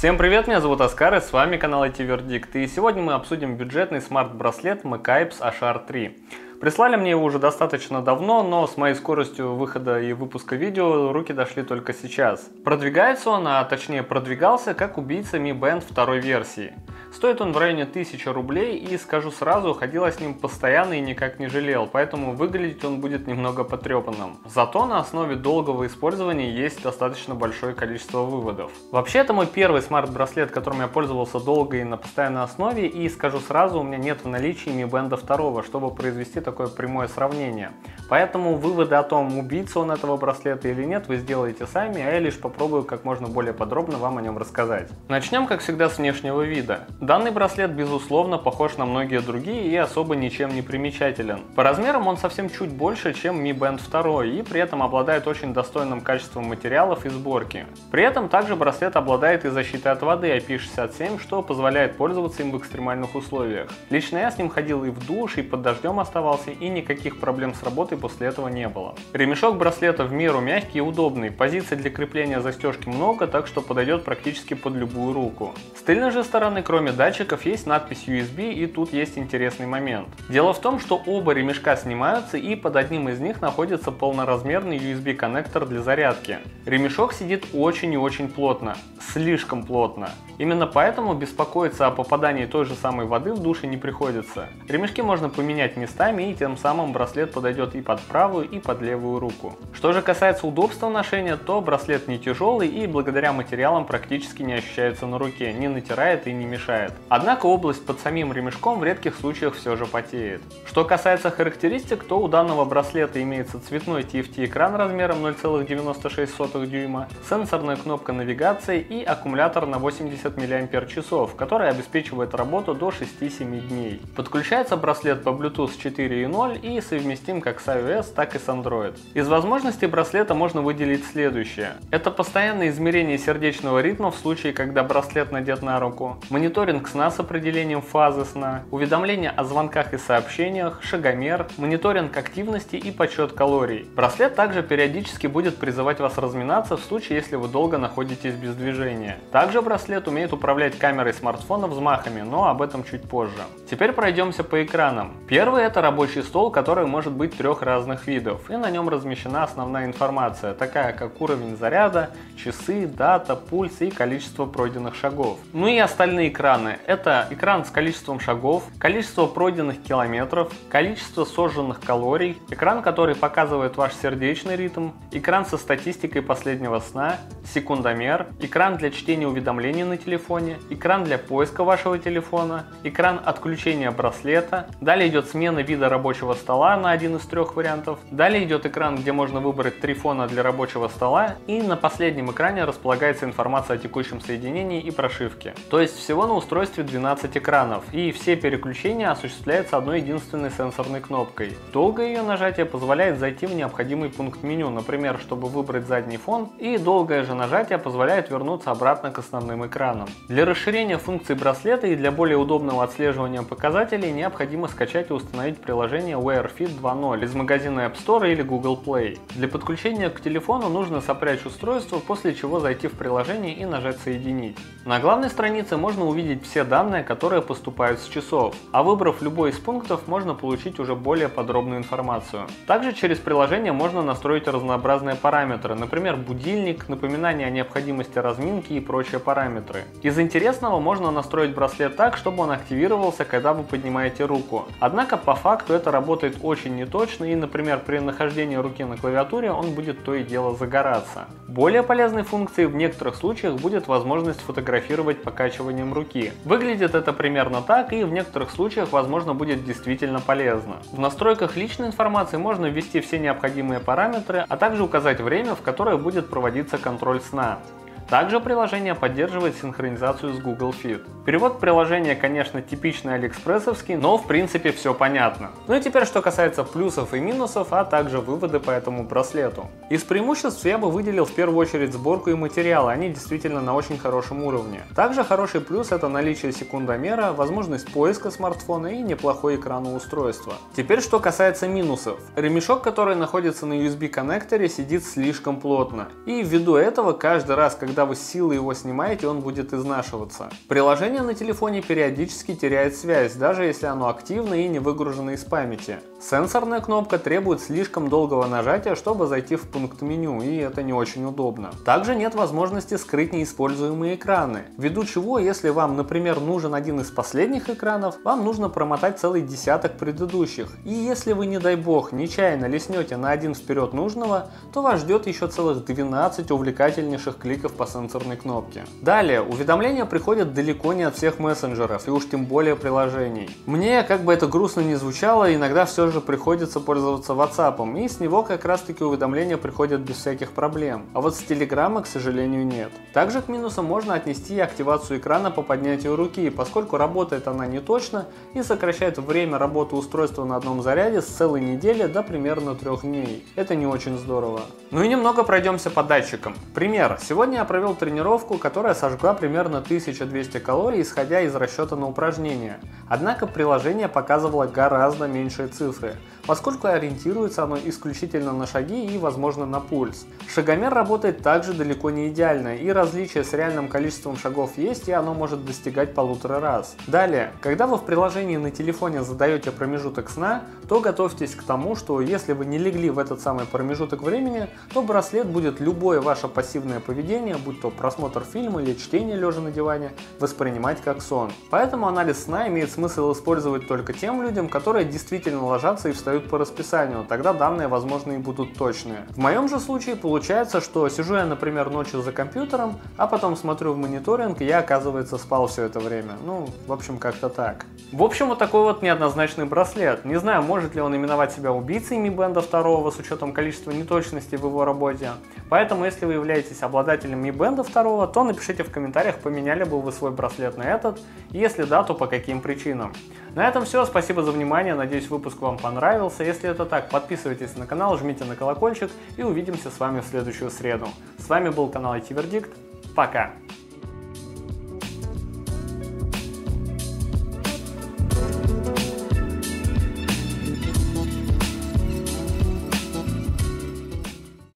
Всем привет, меня зовут Оскар, и с вами канал IT Вердикт. И сегодня мы обсудим бюджетный смарт-браслет Mekaips HR3. Прислали мне его уже достаточно давно, но с моей скоростью выхода и выпуска видео руки дошли только сейчас. Продвигается он, а точнее продвигался, как убийца Mi Band второй версии. Стоит он в районе 1000 рублей, и скажу сразу, ходил я с ним постоянно и никак не жалел, поэтому выглядеть он будет немного потрепанным. Зато на основе долгого использования есть достаточно большое количество выводов. Вообще, это мой первый смарт-браслет, которым я пользовался долго и на постоянной основе, и скажу сразу, у меня нет в наличии Mi Band 2, чтобы произвести такое прямое сравнение. Поэтому выводы о том, убийца он этого браслета или нет, вы сделаете сами, а я лишь попробую как можно более подробно вам о нем рассказать. Начнем, как всегда, с внешнего вида. Данный браслет, безусловно, похож на многие другие и особо ничем не примечателен. По размерам он совсем чуть больше, чем Mi Band 2, и при этом обладает очень достойным качеством материалов и сборки. При этом также браслет обладает и защитой от воды IP67, что позволяет пользоваться им в экстремальных условиях. Лично я с ним ходил и в душ, и под дождем оставался, и никаких проблем с работой после этого не было. Ремешок браслета в меру мягкий и удобный, позиций для крепления застежки много, так что подойдет практически под любую руку. С тыльной же стороны, кроме датчиков, есть надпись USB, и тут есть интересный момент. Дело в том, что оба ремешка снимаются, и под одним из них находится полноразмерный USB коннектор для зарядки. Ремешок сидит очень и очень плотно, слишком плотно. Именно поэтому беспокоиться о попадании той же самой воды в душе не приходится. Ремешки можно поменять местами, и тем самым браслет подойдет и под правую, и под левую руку. Что же касается удобства ношения, то браслет не тяжелый и благодаря материалам практически не ощущается на руке, не натирает и не мешает. Однако область под самим ремешком в редких случаях все же потеет. Что касается характеристик, то у данного браслета имеется цветной TFT экран размером 0,96 дюйма, сенсорная кнопка навигации и аккумулятор на 80 мАч, который обеспечивает работу до 6-7 дней. Подключается браслет по Bluetooth 4.0 и совместим как с iOS, так и с Android. Из возможностей браслета можно выделить следующее. Это постоянное измерение сердечного ритма в случае, когда браслет надет на руку, мониторинг сна с определением фазы сна, уведомления о звонках и сообщениях, шагомер, мониторинг активности и подсчет калорий. Браслет также периодически будет призывать вас разминаться в случае, если вы долго находитесь без движения. Также браслет умеет управлять камерой смартфона взмахами, но об этом чуть позже. Теперь пройдемся по экранам. Первый — это рабочий стол, который может быть трех разных видов, и на нем размещена основная информация, такая как уровень заряда, часы, дата, пульс и количество пройденных шагов. Ну и остальные экраны. Это экран с количеством шагов, количество пройденных километров, количество сожженных калорий, экран, который показывает ваш сердечный ритм, экран со статистикой последнего сна, секундомер, экран для чтения уведомлений на телефоне, экран для поиска вашего телефона, экран отключения браслета, далее идет смена вида рабочего стола на один из трех вариантов, далее идет экран, где можно выбрать 3 фона для рабочего стола, и на последнем экране располагается информация о текущем соединении и прошивке. То есть всего на устройстве 12 экранов, и все переключения осуществляются одной единственной сенсорной кнопкой. Долгое ее нажатие позволяет зайти в необходимый пункт меню, например, чтобы выбрать задний фон, и долгое же нажатие позволяет вернуться обратно к основным экранам. Для расширения функций браслета и для более удобного отслеживания показателей необходимо скачать и установить приложение Wear Fit 2.0 из магазина App Store или Google Play. Для подключения к телефону нужно сопрячь устройство, после чего зайти в приложение и нажать «Соединить». На главной странице можно увидеть все данные, которые поступают с часов, а выбрав любой из пунктов, можно получить уже более подробную информацию. Также через приложение можно настроить разнообразные параметры, например, будильник, напоминание о необходимости разминки и прочие параметры. Из интересного можно настроить браслет так, чтобы он активировался, когда вы поднимаете руку. Однако по факту это работает очень неточно, и, например, при нахождении руки на клавиатуре он будет то и дело загораться. Более полезной функцией в некоторых случаях будет возможность фотографировать покачиванием руки. Выглядит это примерно так, и в некоторых случаях, возможно, будет действительно полезно. В настройках личной информации можно ввести все необходимые параметры, а также указать время, в которое будет проводиться контроль сна. Также приложение поддерживает синхронизацию с Google Fit. Перевод приложения, конечно, типичный алиэкспрессовский, но в принципе все понятно. Ну и теперь, что касается плюсов и минусов, а также выводы по этому браслету. Из преимуществ я бы выделил в первую очередь сборку и материалы, они действительно на очень хорошем уровне. Также хороший плюс — это наличие секундомера, возможность поиска смартфона и неплохой экран у устройства. Теперь, что касается минусов. Ремешок, который находится на USB коннекторе, сидит слишком плотно. И ввиду этого каждый раз, когда когда вы с силой его снимаете, он будет изнашиваться. Приложение на телефоне периодически теряет связь, даже если оно активно и не выгружено из памяти. Сенсорная кнопка требует слишком долгого нажатия, чтобы зайти в пункт меню, и это не очень удобно. Также нет возможности скрыть неиспользуемые экраны, ввиду чего, если вам, например, нужен один из последних экранов, вам нужно промотать целый десяток предыдущих. И если вы, не дай бог, нечаянно листнете на один вперед нужного, то вас ждет еще целых 12 увлекательнейших кликов по сенсорной кнопке. Далее, уведомления приходят далеко не от всех мессенджеров, и уж тем более приложений. Мне, как бы это грустно ни звучало, иногда все же приходится пользоваться WhatsApp, и с него как раз таки уведомления приходят без всяких проблем. А вот с Telegram, к сожалению, нет. Также к минусам можно отнести и активацию экрана по поднятию руки, поскольку работает она не точно и сокращает время работы устройства на одном заряде с целой недели до примерно 3 дней. Это не очень здорово. Ну и немного пройдемся по датчикам. Пример. Сегодня я провел тренировку, которая сожгла примерно 1200 калорий, исходя из расчета на упражнение. Однако приложение показывало гораздо меньшие цифры, поскольку ориентируется оно исключительно на шаги и, возможно, на пульс. Шагомер работает также далеко не идеально, и различие с реальным количеством шагов есть, и оно может достигать 1,5 раз. Далее, когда вы в приложении на телефоне задаете промежуток сна, то готовьтесь к тому, что если вы не легли в этот самый промежуток времени, то браслет будет любое ваше пассивное поведение, будь то просмотр фильма или чтение лежа на диване, воспринимать как сон. Поэтому анализ сна имеет смысл использовать только тем людям, которые действительно ложатся и встают по расписанию, тогда данные, возможно, и будут точные. В моем же случае получается, что сижу я, например, ночью за компьютером, а потом смотрю в мониторинг, и я, оказывается, спал все это время. Ну, в общем, как-то так. В общем, вот такой вот неоднозначный браслет. Не знаю, может ли он именовать себя убийцей Mi Band 2 с учетом количества неточностей в его работе. Поэтому, если вы являетесь обладателем Mi Band 2, то напишите в комментариях, поменяли бы вы свой браслет на этот, и если да, то по каким причинам. На этом все, спасибо за внимание, надеюсь, выпуск вам понравился. Если это так, подписывайтесь на канал, жмите на колокольчик и увидимся с вами в следующую среду. С вами был канал IT Verdict. Пока!